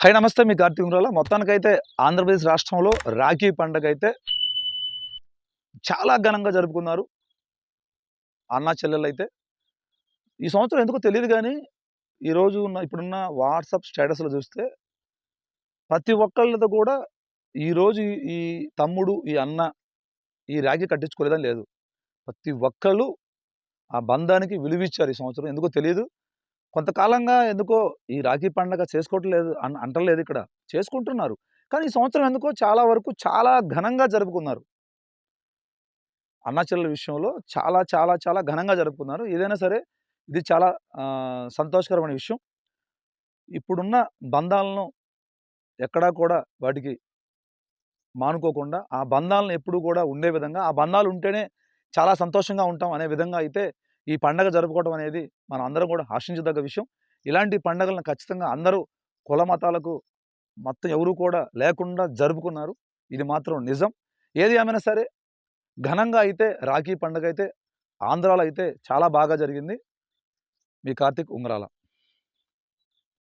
Hi నమస్తే. మీ కార్తీక్ ఉంగ్రాల. మొత్తానికైతే ఆంధ్రప్రదేశ్ రాష్ట్రంలో రాఖీ పండగైతే చాలా ఘనంగా జరుపుకున్నారు అన్నా చెల్లెళ్ళైతే. ఈ సంవత్సరం ఎందుకో తెలీదు గానీ, ఇప్పుడున్న వాట్సాప్ స్టేటస్‌లో చూస్తే ప్రతి ఒక్కళ్ళతో కూడా ఈరోజు ఈ తమ్ముడు, ఈ అన్న ఈ రాఖీ కట్టించుకోలేదని లేదు. ప్రతి ఒక్కళ్ళు ఆ బంధానికి విలువిచ్చారు ఈ సంవత్సరం. ఎందుకో తెలీదు. కొంతకాలంగా ఎందుకో ఈ రాఖీ పండగ చేసుకోవట్లేదు అంటలేదిక్కడ. చేసుకుంటున్నారు. కానీ ఈ సంవత్సరం ఎందుకో చాలా వరకు చాలా ఘనంగా జరుపుకున్నారు. అన్నా చెల్లెల విషయంలో చాలా చాలా చాలా ఘనంగా జరుపుకున్నారు. ఏదైనా సరే ఇది చాలా సంతోషకరమైన విషయం. ఇప్పుడున్న బంధాలను ఎక్కడా కూడా వాటికి మానుకోకుండా, ఆ బంధాలను ఎప్పుడూ కూడా ఉండే విధంగా, ఆ బంధాలు ఉంటేనే చాలా సంతోషంగా ఉంటాం అనే విధంగా అయితే ఈ పండగ జరుపుకోవడం అనేది మనం అందరం కూడా హర్షించదగ్గ విషయం. ఇలాంటి పండగలను ఖచ్చితంగా అందరూ కుల మతాలకు మొత్తం ఎవరు కూడా లేకుండా జరుపుకున్నారు. ఇది మాత్రం నిజం. ఏది ఏమైనా సరే ఘనంగా అయితే రాఖీ పండగ అయితే ఆంధ్రాలో అయితే చాలా బాగా జరిగింది. మీ కార్తీక్ ఉంగరాల.